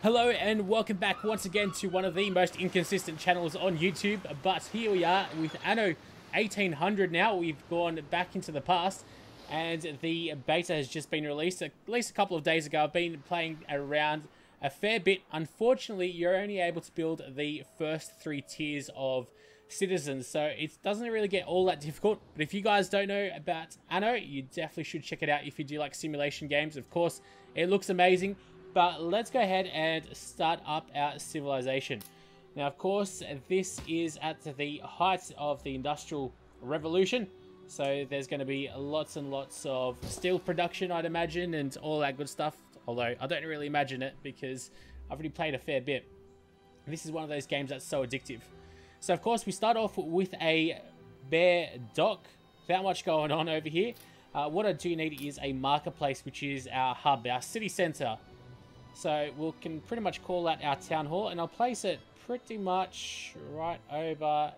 Hello and welcome back once again to one of the most inconsistent channels on YouTube, but here we are with Anno 1800 now. We've gone back into the past and the beta has just been released at least a couple of days ago. I've been playing around a fair bit. Unfortunately, you're only able to build the first 3 tiers of citizens, so it doesn't really get all that difficult. But if you guys don't know about Anno, you definitely should check it out if you do like simulation games. Of course, it looks amazing. But let's go ahead and start up our civilization. Now, of course, this is at the height of the Industrial Revolution. So there's going to be lots and lots of steel production, I'd imagine, and all that good stuff. Although I don't really imagine it because I've already played a fair bit. This is one of those games that's so addictive. So, of course, we start off with a bare dock. Without much going on over here. What I do need is a marketplace, which is our hub, our city center. So we can pretty much call that our town hall, and I'll place it pretty much right over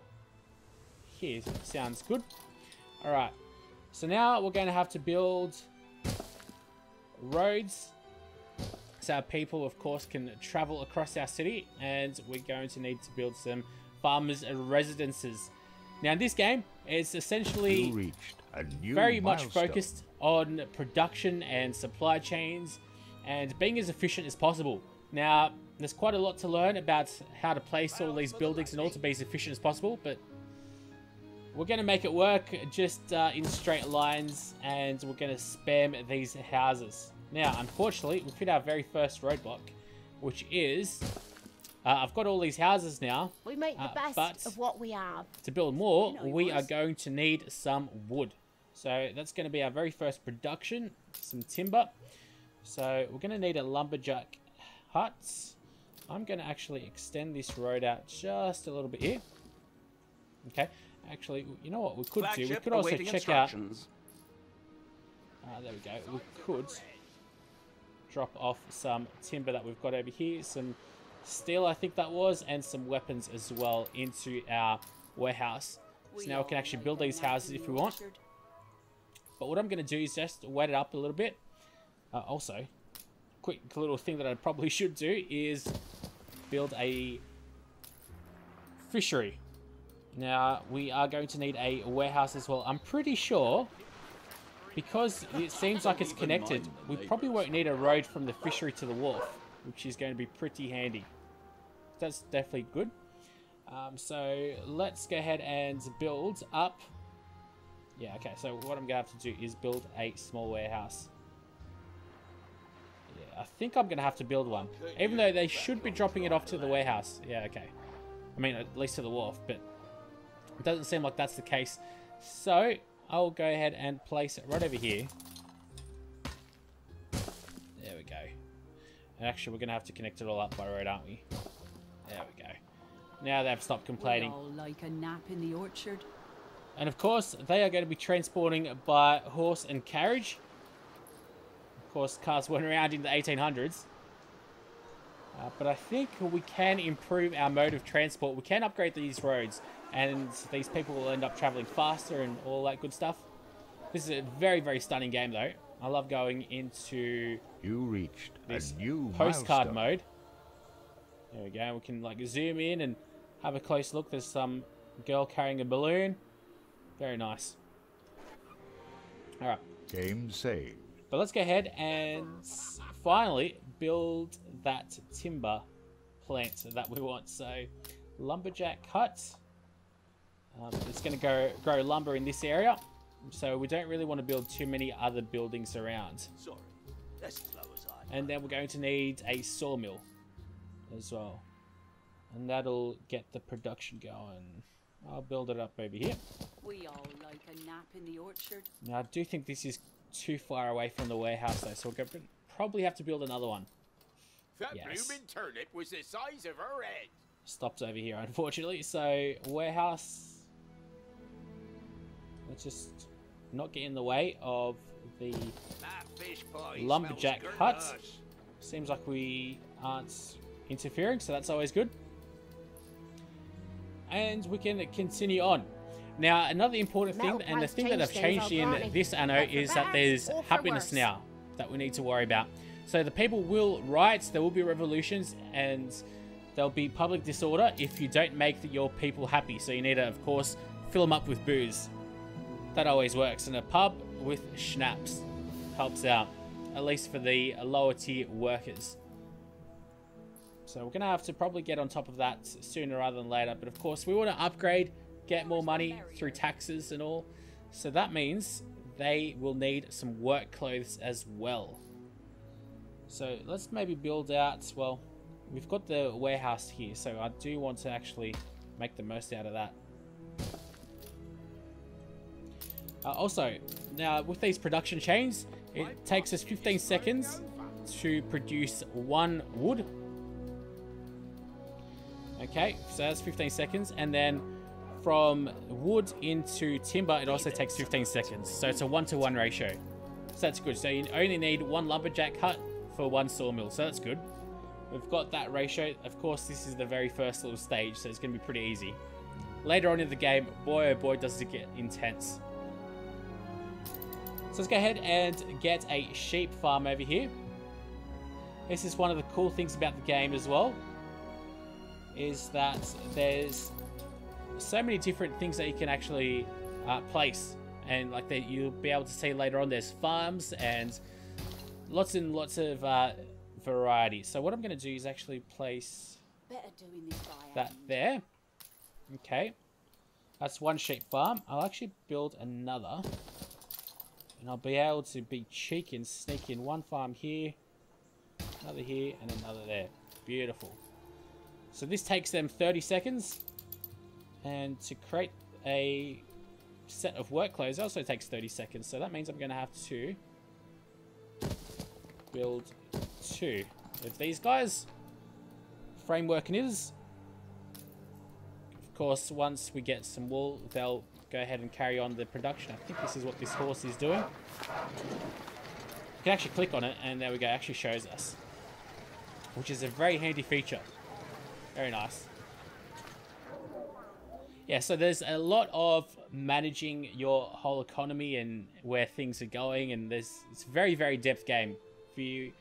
here. Sounds good. All right. So now we're going to have to build roads so our people, of course, can travel across our city, and we're going to need to build some farmers and residences. Now, in this game, it's essentially very much focused on production and supply chains, and being as efficient as possible. Now, there's quite a lot to learn about how to place all these buildings and all to be as efficient as possible, but we're going to make it work just in straight lines, and we're going to spam these houses. Now, unfortunately, we've hit our very first roadblock, which is, I've got all these houses now. We make the best of what we have. To build more, we are going to need some wood. So that's going to be our very first production, some timber. So we're going to need a lumberjack hut. I'm going to actually extend this road out just a little bit here. Okay. Actually, you know what we could do? We could also check out... there we go. We could drop off some timber that we've got over here. Some steel, I think that was, and some weapons as well into our warehouse. So now we can actually build these houses if we want. But what I'm going to do is just wet it up a little bit. Also, quick little thing that I probably should do is build a fishery. Now, we are going to need a warehouse as well. I'm pretty sure, because it seems like it's connected, we probably won't need a road from the fishery to the wharf, which is going to be pretty handy. That's definitely good. So, let's go ahead and build up. Yeah, okay, so what I'm going to have to do is build a small warehouse. I think I'm going to have to build one. Even though they should be dropping it off to the warehouse. Yeah, okay. I mean, at least to the wharf, but it doesn't seem like that's the case. So, I'll go ahead and place it right over here. There we go. And actually, we're going to have to connect it all up by road, aren't we? There we go. Now they've stopped complaining. We all like a nap in the orchard. And of course, they are going to be transporting by horse and carriage. Of course, cars went around in the 1800s. But I think we can improve our mode of transport. We can upgrade these roads, and these people will end up traveling faster and all that good stuff. This is a very, very stunning game, though. I love going into this postcard mode. There we go. We can like zoom in and have a close look. There's some girl carrying a balloon. Very nice. All right. Game saved. But let's go ahead and finally build that timber plant that we want. So, lumberjack hut. It's going to grow lumber in this area. So we don't really want to build too many other buildings around. Sorry, that's as low as I. And then we're going to need a sawmill as well. And that'll get the production going. I'll build it up over here. We all like a nap in the orchard. Now, I do think this is too far away from the warehouse, though, so we'll probably have to build another one. That bloomin' turnip was the size of her head. Stops over here, unfortunately. So, warehouse. Let's just not get in the way of the lumberjack hut. Seems like we aren't interfering, so that's always good. And we can continue on. Now, another important thing, and the thing that I've changed in this Anno, is that there's happiness now that we need to worry about. So the people will riot, there will be revolutions, and there'll be public disorder if you don't make your people happy. So you need to, of course, fill them up with booze. That always works. And a pub with schnapps helps out, at least for the lower tier workers. So we're going to have to probably get on top of that sooner rather than later. But of course, we want to upgrade, get more money through taxes and all. So that means they will need some work clothes as well. So let's maybe build out, well, we've got the warehouse here. So I do want to actually make the most out of that. Also, now with these production chains, it takes us 15 seconds to produce 1 wood. Okay, so that's 15 seconds. And then from wood into timber, it also takes 15 seconds. So it's a 1-to-1 ratio. So that's good. So you only need 1 lumberjack hut for 1 sawmill. So that's good. We've got that ratio. Of course, this is the very first little stage, so it's going to be pretty easy. Later on in the game, boy oh boy, does it get intense. So let's go ahead and get a sheep farm over here. This is one of the cool things about the game as well, is that there's so many different things that you can actually place, and like that you'll be able to see later on. There's farms and lots and lots of variety. So what I'm going to do is actually place that there. Okay, that's 1 sheep farm. I'll actually build another, and I'll be able to be cheeky and sneak in 1 farm here, another here, and another there. Beautiful. So this takes them 30 seconds. And to create a set of work clothes also takes 30 seconds. So that means I'm going to have to build 2 of these guys. Framework it is. Of course, once we get some wool, they'll go ahead and carry on the production. I think this is what this horse is doing. You can actually click on it, and there we go. It actually shows us, which is a very handy feature. Very nice. Yeah, so there's a lot of managing your whole economy and where things are going, and it's a very, very depth game. If you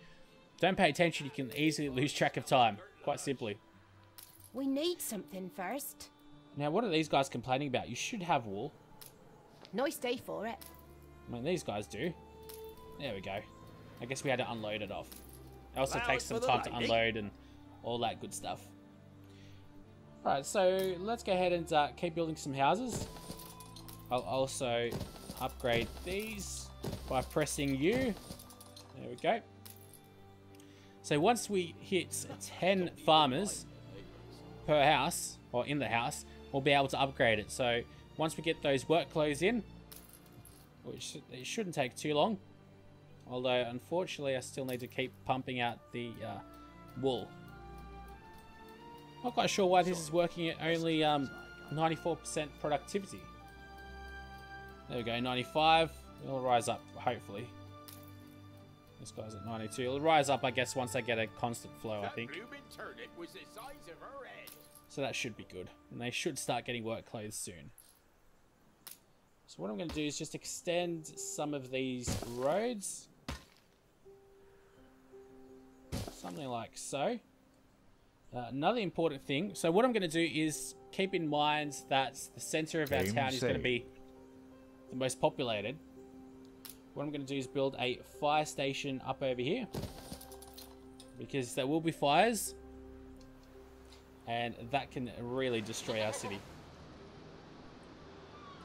don't pay attention, you can easily lose track of time, quite simply. We need something first. Now, what are these guys complaining about? You should have wool. Nice day for it. I mean, these guys do. There we go. I guess we had to unload it off. It also takes some time to unload and all that good stuff. Alright, so let's go ahead and keep building some houses. I'll also upgrade these by pressing U. There we go. So once we hit 10 farmers per house, or in the house, we'll be able to upgrade it. So once we get those work clothes in, which it shouldn't take too long, although unfortunately I still need to keep pumping out the wool. Not quite sure why this is working at only 94% productivity. There we go, 95. It'll rise up, hopefully. This guy's at 92. It'll rise up, I guess, once I get a constant flow, I think. So that should be good. And they should start getting work clothes soon. So what I'm going to do is just extend some of these roads. Something like so. Another important thing. So what I'm going to do is keep in mind that the center of our town is going to be the most populated. What I'm going to do is build a fire station up over here, because there will be fires, and that can really destroy our city.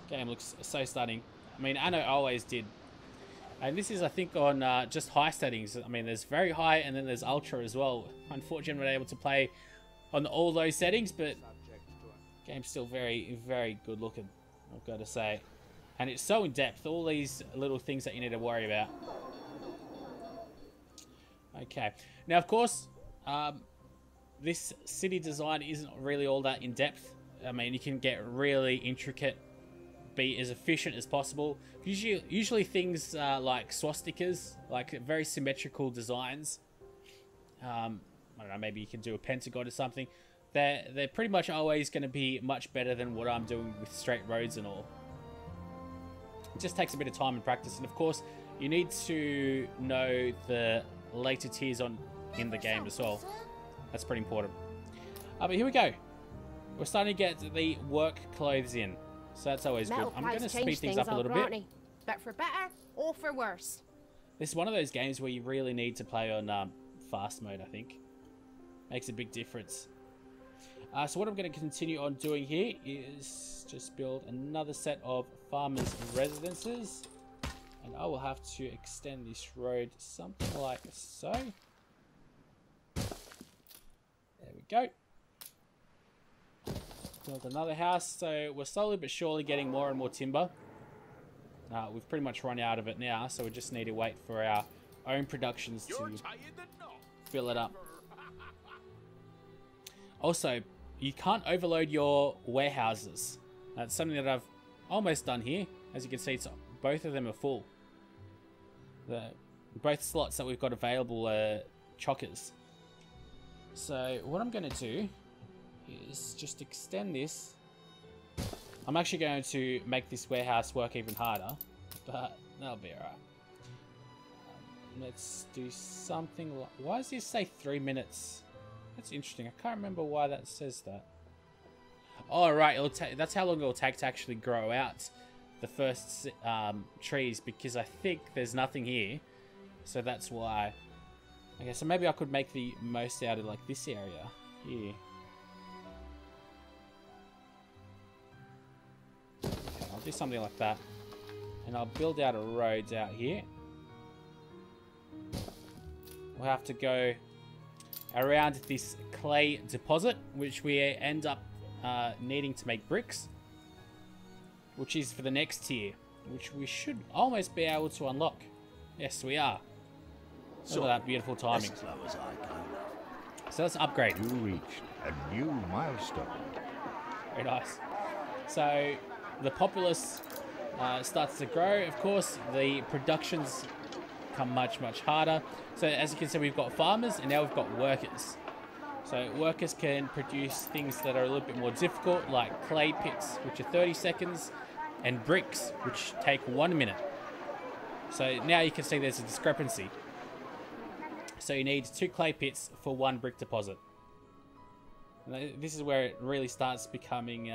Game looks so stunning. I mean, Anno always did. And this is, I think, on just high settings. I mean, there's very high, and then there's ultra as well. Unfortunately, I'm not able to play on all those settings, but game's still very, very good looking, I've got to say. And it's so in depth, all these little things that you need to worry about. Okay. Now, of course, this city design isn't really all that in depth. I mean, you can get really intricate, be as efficient as possible. Usually things like swastikas, like very symmetrical designs. I don't know, maybe you can do a pentagon or something. They're pretty much always going to be much better than what I'm doing with straight roads and all. It just takes a bit of time and practice, and of course, you need to know the later tiers on in the game as well. That's pretty important. But here we go. We're starting to get the work clothes in. So that's always good. I'm going to speed things up a little bit. But for better or for worse. This is one of those games where you really need to play on fast mode, I think. Makes a big difference. So what I'm going to continue on doing here is just build another set of farmers' residences. And I will have to extend this road something like so. There we go. Build another house. So we're slowly but surely getting more and more timber. We've pretty much run out of it now, so we just need to wait for our own productions to fill it up. Also, you can't overload your warehouses. That's something that I've almost done here. As you can see, both of them are full. Both slots that we've got available are chockers. So what I'm going to do is just extend this. I'm actually going to make this warehouse work even harder, but that'll be alright. Let's do something like... Why does this say 3 minutes? That's interesting. I can't remember why that says that. Oh, right. That's how long it'll take to actually grow out the first trees, because I think there's nothing here. So that's why. Okay, so maybe I could make the most out of like this area here. Okay, I'll do something like that. And I'll build out a road out here. We'll have to go around this clay deposit, which we end up needing to make bricks, which is for the next tier, which we should almost be able to unlock. Yes, we are. Look at that beautiful timing. So let's upgrade. You reached a new milestone. Very nice. So the populace starts to grow. Of course, the productions become much, much harder. So as you can see, we've got farmers and now we've got workers. So workers can produce things that are a little bit more difficult, like clay pits, which are 30 seconds, and bricks, which take 1 minute. So now you can see there's a discrepancy. So you need 2 clay pits for 1 brick deposit. And this is where it really starts becoming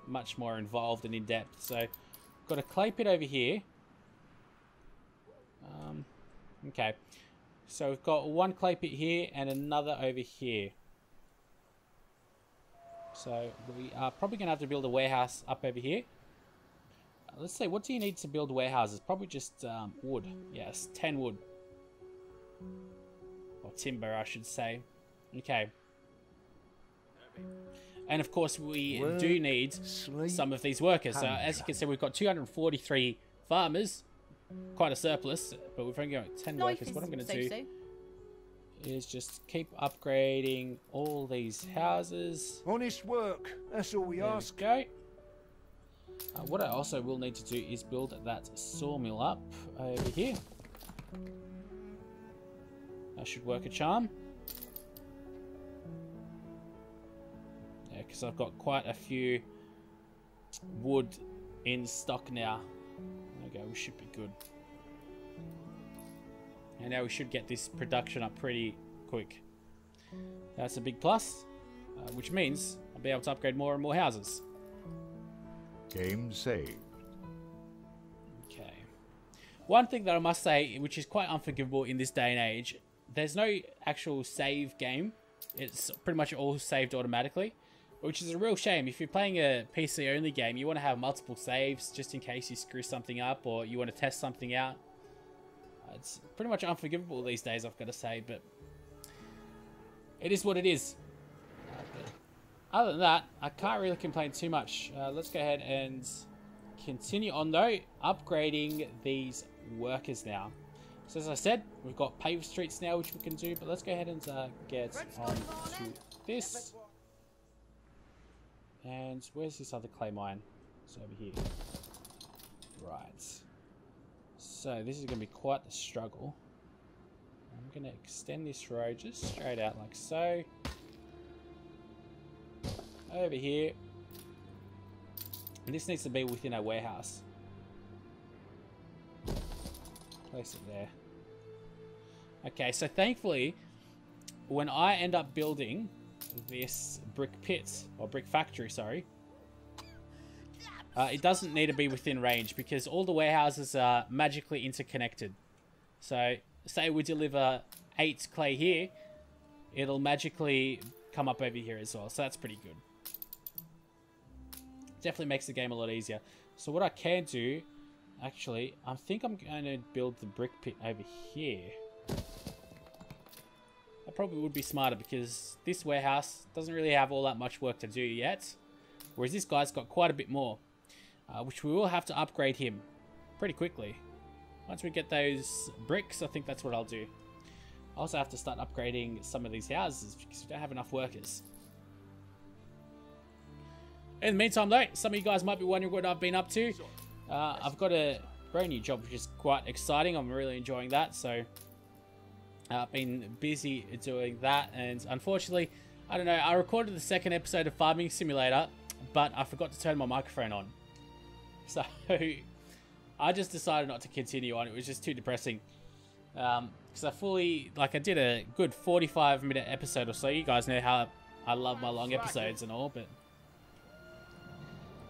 much more involved and in-depth. So we've got a clay pit over here. Okay. So we've got 1 clay pit here and another over here. So we are probably going to have to build a warehouse up over here. Let's see, what do you need to build warehouses? Probably just wood. Yes, 10 wood. Or timber, I should say. Okay. And of course, we do need some of these workers. So as you can see, we've got 243 farmers. Quite a surplus, but we've only got 10 workers. What I'm going to do is just keep upgrading all these houses. Honest work, that's all we ask. There we go. What I also will need to do is build that sawmill up over here. That should work a charm. Yeah, because I've got quite a few wood in stock now. There we go, we should be good. And now we should get this production up pretty quick. That's a big plus, which means I'll be able to upgrade more and more houses. Game saved. Okay. One thing that I must say, which is quite unforgivable in this day and age, there's no actual save game. It's pretty much all saved automatically, which is a real shame. If you're playing a PC only game, you want to have multiple saves just in case you screw something up or you want to test something out. It's pretty much unforgivable these days, I've got to say, but it is what it is. Other than that, I can't really complain too much. Let's go ahead and continue on though, upgrading these workers now. So as I said, we've got paved streets now, which we can do, but let's go ahead and get on to this. And where's this other clay mine? It's over here. Right. So this is going to be quite a struggle. I'm going to extend this road just straight out like so. Over here. And this needs to be within our warehouse. Place it there. Okay, so thankfully, when I end up building this brick pit, or brick factory, sorry, it doesn't need to be within range because all the warehouses are magically interconnected. So, say we deliver 8 clay here, it'll magically come up over here as well. So that's pretty good. Definitely makes the game a lot easier. So what I can do, actually, I think I'm going to build the brick pit over here. That probably would be smarter because this warehouse doesn't really have all that much work to do yet. Whereas this guy's got quite a bit more. Which we will have to upgrade him pretty quickly. Once we get those bricks, I think that's what I'll do. I also have to start upgrading some of these houses because we don't have enough workers. In the meantime though, some of you guys might be wondering what I've been up to. I've got a brand new job which is quite exciting. I'm really enjoying that. So I've been busy doing that, and unfortunately, I don't know, I recorded the second episode of Farming Simulator, but I forgot to turn my microphone on. So I just decided not to continue on. It was just too depressing. Because I did a good 45-minute episode or so. You guys know how I love my long episodes and all, but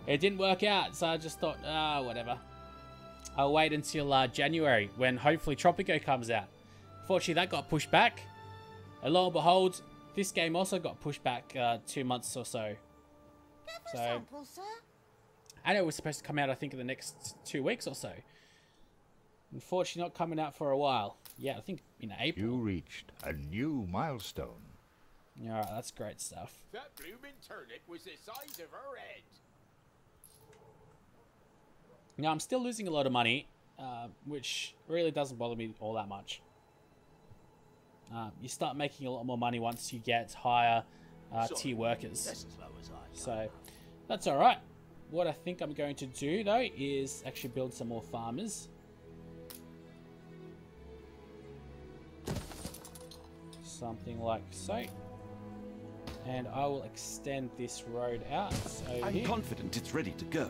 it didn't work out. So I just thought, whatever. I'll wait until January when hopefully Tropico comes out. Fortunately, that got pushed back. And lo and behold, this game also got pushed back 2 months or so. So I know it was supposed to come out, I think, in the next 2 weeks or so. Unfortunately, not coming out for a while. Yeah, I think in April. You reached a new milestone. Alright, that's great stuff. That bloomin' turnip was the size of her head. Now, I'm still losing a lot of money, which really doesn't bother me all that much. You start making a lot more money once you get higher tier workers. So, that's alright. What I think I'm going to do, though, is actually build some more farmers. Something like so. And I will extend this road out over I'm here. confident it's ready to go.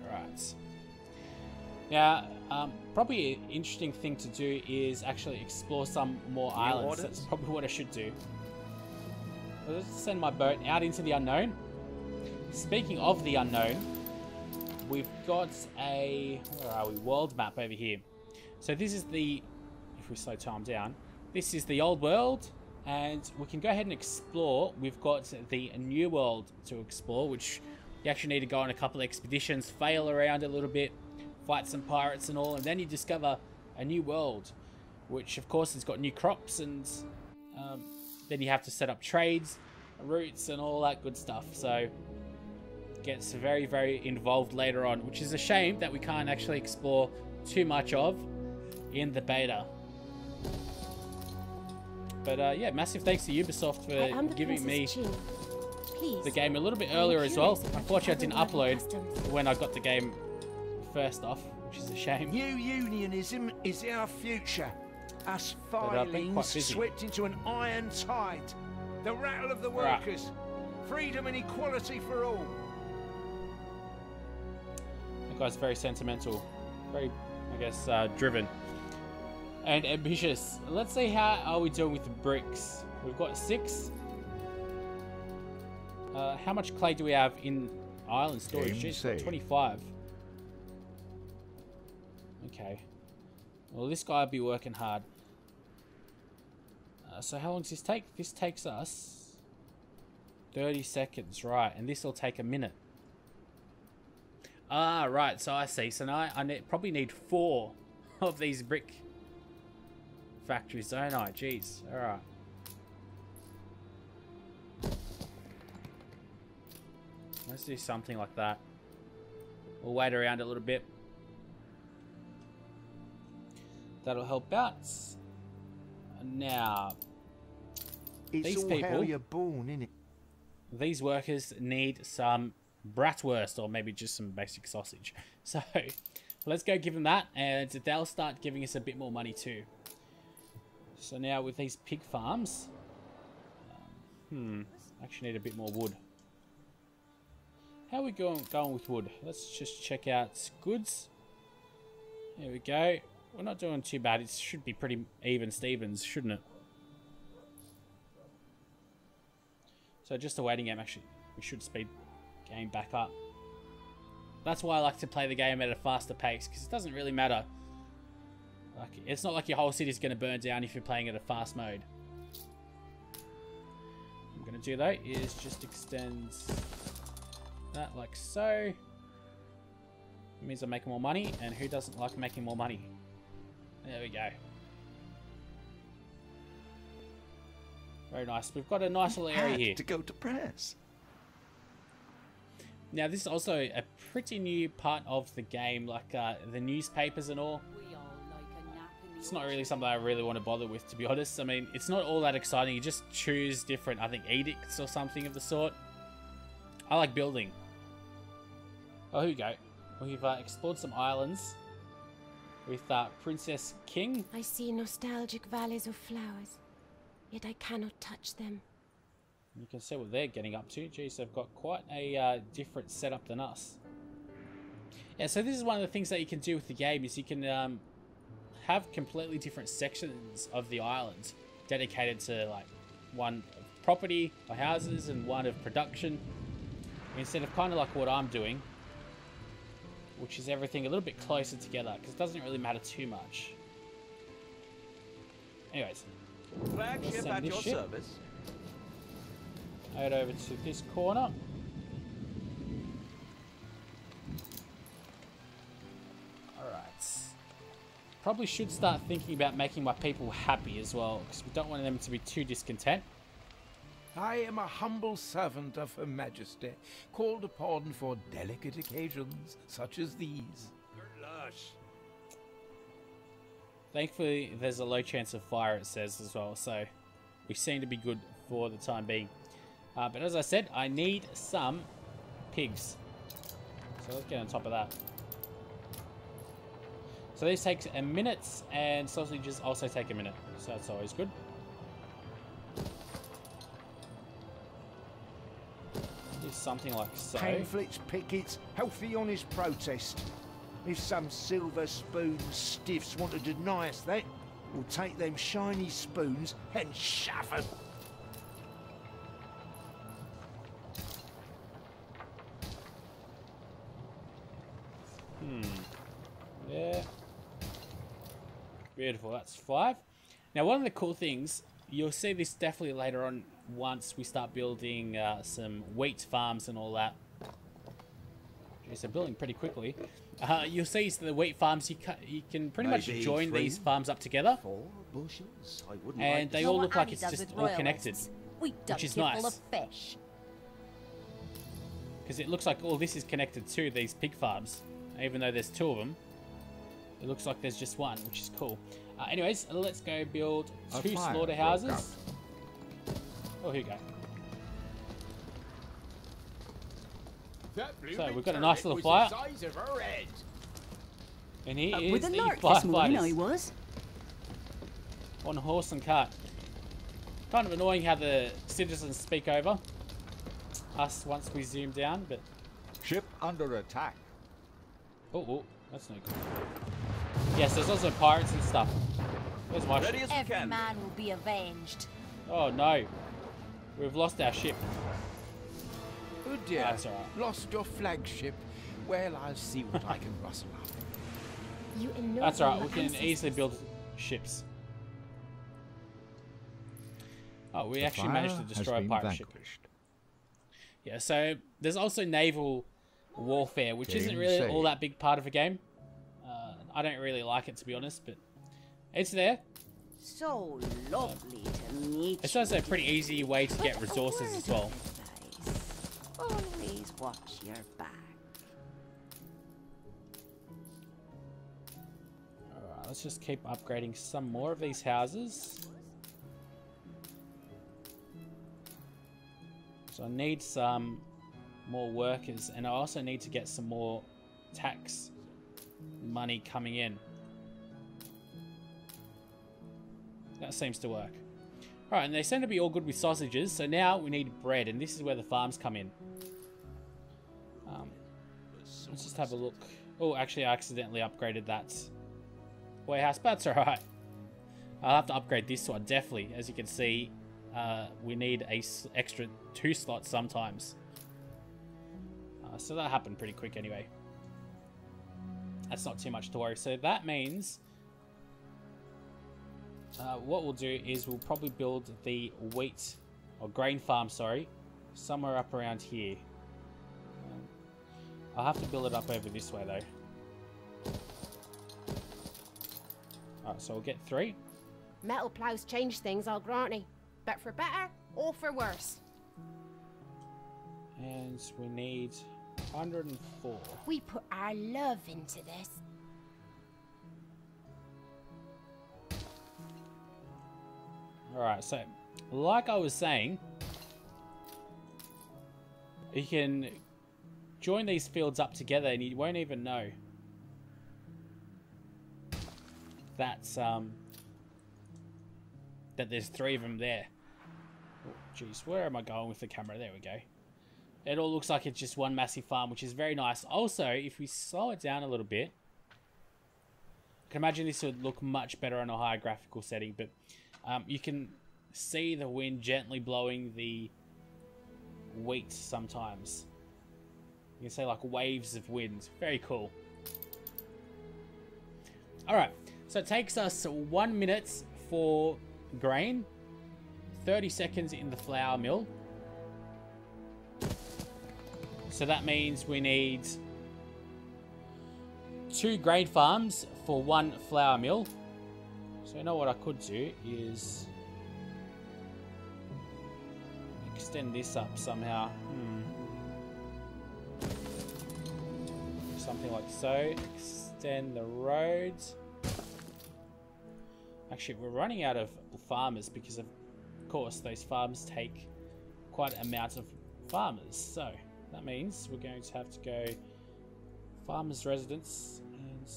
Alright. Now, probably an interesting thing to do is actually explore some more islands. That's probably what I should do. Let's send my boat out into the unknown. Speaking of the unknown, we've got a, where are we, world map over here. So this is the, if we slow time down, this is the old world, and we can go ahead and explore. We've got the new world to explore, which you actually need to go on a couple of expeditions, fail around a little bit, fight some pirates and all, and then you discover a new world, which of course has got new crops, and then you have to set up trades, routes, and all that good stuff. So gets very, very involved later on, which is a shame that we can't actually explore too much of in the beta. But yeah, massive thanks to Ubisoft for giving me the game a little bit earlier as well. Unfortunately, I didn't upload when I got the game first off, which is a shame. New unionism is our future. Us filings swept into an iron tide. The rattle of the workers. Freedom and equality for all. That guy's very sentimental. Very, I guess, driven. And ambitious. Let's see how are we doing with the bricks. We've got 6. How much clay do we have in island storage? Jeez, we've got 25. Okay. Well, this guy will be working hard. So how long does this take? This takes us 30 seconds, right? And this will take a minute. Ah, right. So I see. So now I probably need 4 of these brick factories, don't I? Jeez. All right. Let's do something like that. We'll wait around a little bit. That'll help out. Now, these people, how you're born, innit? These workers need some bratwurst, or maybe just some basic sausage. So, let's go give them that, and they'll start giving us a bit more money too. So now with these pig farms, actually need a bit more wood. How are we going with wood? Let's just check out goods. There we go. we're not doing too bad. It should be pretty even Stevens, shouldn't it? So just a waiting game, actually. We should speed game back up. That's why I like to play the game at a faster pace, because it doesn't really matter. Like, it's not like your whole city's going to burn down if you're playing at a fast mode. What I'm going to do, though, is just extend that like so. It means I'm making more money, and who doesn't like making more money? There we go. Very nice. We've got a nice little area here. To go to press. Now, this is also a pretty new part of the game, like the newspapers and all. We all like a nap in the It's not really something I really want to bother with, to be honest. I mean, it's not all that exciting. You just choose different, I think, edicts or something of the sort. I like building. Oh, here we go. We've explored some islands with Princess King. I see nostalgic valleys of flowers, yet I cannot touch them. You can see what they're getting up to. Geez, they've got quite a different setup than us. Yeah, so this is one of the things that you can do with the game, is you can have completely different sections of the island dedicated to, like, one of property or houses and one of production, instead of kind of like what I'm doing, which is everything a little bit closer together, because it doesn't really matter too much. Anyways, Flagship at your service. Head over to this corner. Alright. Probably should start thinking about making my people happy as well, because we don't want them to be too discontent. I am a humble servant of Her Majesty, called upon for delicate occasions such as these. Lush. Thankfully, there's a low chance of fire, it says as well, so we seem to be good for the time being. But as I said, I need some pigs. So let's get on top of that. So this takes a minute, and sausages also take a minute. So that's always good. Do something like so. Pamphlets, pickets, healthy honest protest. If some silver spoon stiffs want to deny us that, we'll take them shiny spoons and shove them. Yeah. Beautiful, that's 5. Now, one of the cool things, you'll see this definitely later on once we start building some wheat farms and all that. Jeez, they're building pretty quickly. You'll see the wheat farms, you can pretty much join these farms up together. 4 bushels? I wouldn't And like they to- all look like it's just all connected. We Which is full of nice. fish. Because it looks like all this is connected to these pig farms. Even though there's 2 of them. It looks like there's just 1, which is cool. Anyways, let's go build 2 slaughterhouses. Oh, here we go. So we've got a nice little fire. And here is with a the lark this morning, I firefighters was. on horse and cart. Kind of annoying how the citizens speak over us once we zoom down, but Ship under attack. oh, that's no good. Yes, there's also pirates and stuff. Where's my ship? Every man will be avenged. Oh no, we've lost our ship. Oh dear, That's all right. lost your flagship. Well, I'll see what I can rustle up. You ennoble That's alright, your we can ancestors. easily build ships. Oh, we The actually managed to fire has destroy a been pirate ship. vanquished. Yeah, so there's also naval warfare, which isn't Game really saved. all that big part of a game. I don't really like it, to be honest, but it's there. So lovely to meet It's you. also a pretty easy way to get But a resources word as well. of advice. Always watch your back. Alright, let's just keep upgrading some more of these houses. So I need some more workers, and I also need to get some more tax money coming in. That seems to work. Alright, and they seem to be all good with sausages, so now we need bread, and this is where the farms come in. Let's just have a look. Oh, actually I accidentally upgraded that warehouse, but that's alright. I'll have to upgrade this one, definitely. As you can see, we need a extra 2 slots sometimes. So that happened pretty quick anyway. That's not too much to worry. So that means what we'll do is we'll probably build the wheat or grain farm, sorry, somewhere up around here. I'll have to build it up over this way though. Alright, so we'll get 3. Metal plows change things, I'll grant ye. But for better or for worse. And we need 104. We put our love into this. Alright, so like I was saying, you can join these fields up together and you won't even know that's that there's 3 of them there. Oh, jeez, where am I going with the camera? There we go. It all looks like it's just one massive farm, which is very nice. Also, if we slow it down a little bit, I can imagine this would look much better on a higher graphical setting, but you can see the wind gently blowing the wheat sometimes. You can see like waves of wind. Very cool. Alright, so it takes us 1 minute for grain, 30 seconds in the flour mill. So that means we need 2 grain farms for 1 flour mill. So you know what I could do is extend this up somehow. Something like so. Extend the roads. Actually, we're running out of farmers because, of course, those farms take quite an amount of farmers. So that means we're going to have to go farmers' residence, and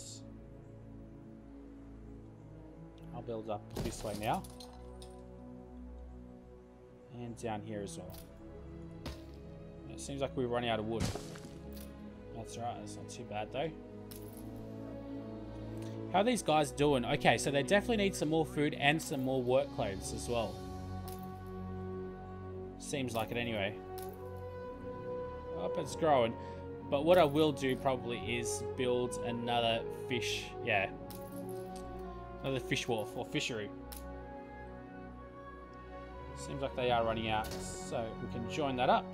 I'll build up this way now. And down here as well. It seems like we're running out of wood. That's right, that's not too bad though. How are these guys doing? Okay, so they definitely need some more food and some more work clothes as well. Seems like it anyway. Oh, it's growing. But what I will do probably is build another fish, another fish wharf or fishery. Seems like they are running out, so we can join that up.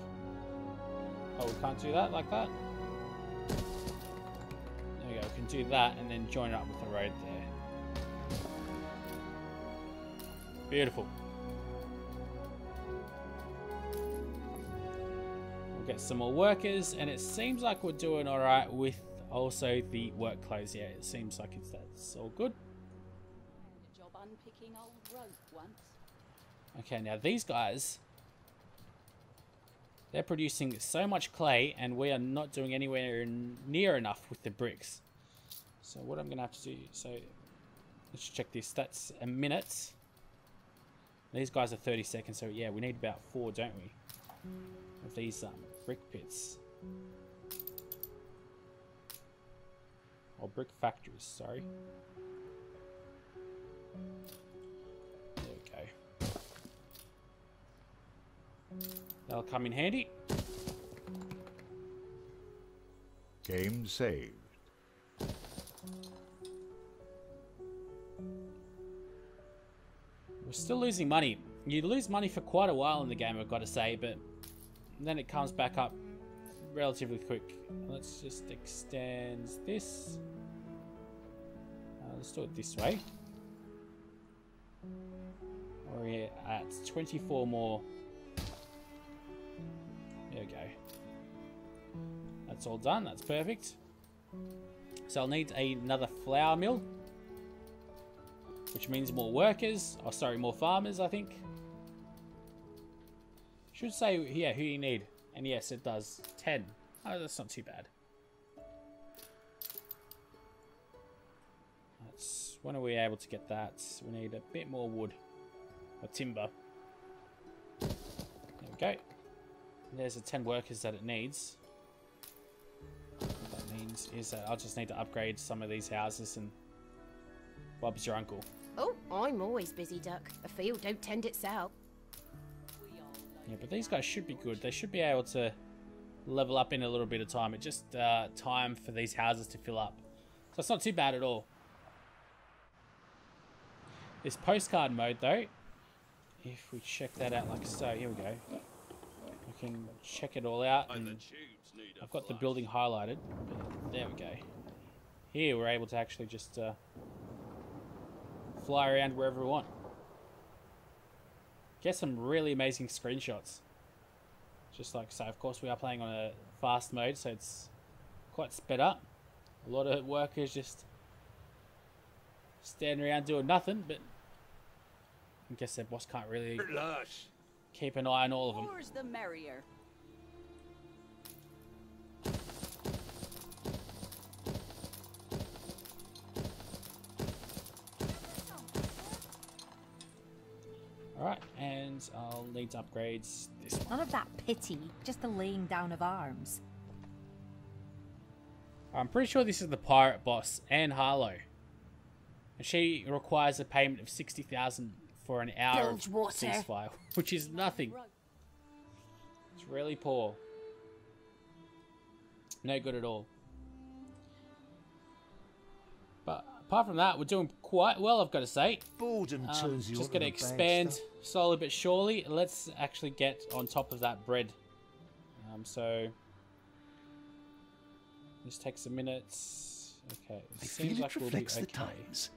Oh, we can't do that like that? There we go, we can do that and then join it up with the road there. Beautiful. We'll get some more workers, and it seems like we're doing alright with also the work clothes. Yeah, it seems like that's all good. A job unpicking old rope once. Okay, now these guys, they're producing so much clay, and we are not doing anywhere near enough with the bricks. So what I'm going to have to do, so let's check this. That's a minute. These guys are 30 seconds, so yeah, we need about 4, don't we? Of these brick pits. Or brick factories, sorry. There we go. That'll come in handy. Game saved. We're still losing money. You lose money for quite a while in the game, I've got to say, but then it comes back up relatively quick. Let's just extend this. Let's do it this way. We're at 24 more. There we go. That's all done. That's perfect. So I'll need another flour mill, which means more workers. Oh, sorry, more farmers, I think. Should say, yeah, who you need. And yes, it does. 10. Oh, that's not too bad. When are we able to get that? We need a bit more wood. Or timber. There we go. There's the 10 workers that it needs. What that means is that I'll just need to upgrade some of these houses and Bob's your uncle. Oh, I'm always busy, Duck. A field don't tend itself. Yeah, but these guys should be good. They should be able to level up in a little bit of time. It's just time for these houses to fill up. So it's not too bad at all. This postcard mode, though, if we check that out like so, here we go. We can check it all out, and I've got the building highlighted. There we go. Here we're able to actually just fly around wherever we want. Get some really amazing screenshots. Just like so. Of course, we are playing on a fast mode, so it's quite sped up. A lot of workers just standing around doing nothing, but I guess their boss can't really keep an eye on all of them. More's the merrier. Alright, and I'll need to upgrade this one. None of that pity, just the laying down of arms. I'm pretty sure this is the pirate boss, Anne Harlow. And she requires a payment of 60,000 for an hour of ceasefire, which is nothing. It's really poor. No good at all. But apart from that, we're doing quite well, I've got to say. Boredom turns you just going to expand slowly but surely. Let's actually get on top of that bread. So this takes a minute. Okay, it seems like we'll be okay. The times.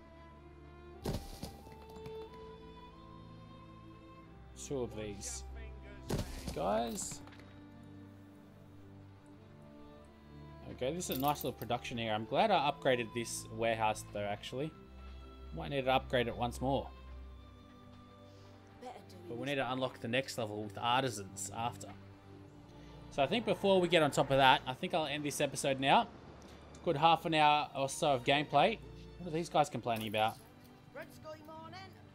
2 of these guys. Okay, this is a nice little production area. I'm glad I upgraded this warehouse though, actually. Might need to upgrade it once more. But we need to unlock the next level with artisans after. So I think before we get on top of that, I think I'll end this episode now. Good half an hour or so of gameplay. What are these guys complaining about?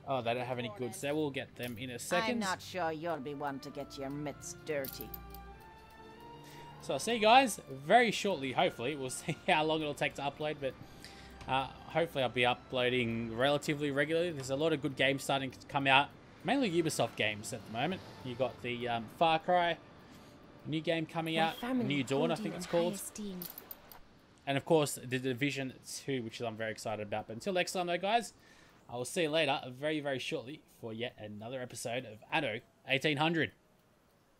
Oh, they don't have any goods there. We'll get them in a second. I'm not sure you'll be one to get your mitts dirty. So I'll see you guys very shortly, hopefully. We'll see how long it'll take to upload, but hopefully I'll be uploading relatively regularly. There's a lot of good games starting to come out. Mainly Ubisoft games at the moment. You got the Far Cry, new game coming out, New Dawn I think it's called. And of course, the Division 2, which I'm very excited about. But until next time though, guys, I will see you later very, very shortly for yet another episode of Anno 1800.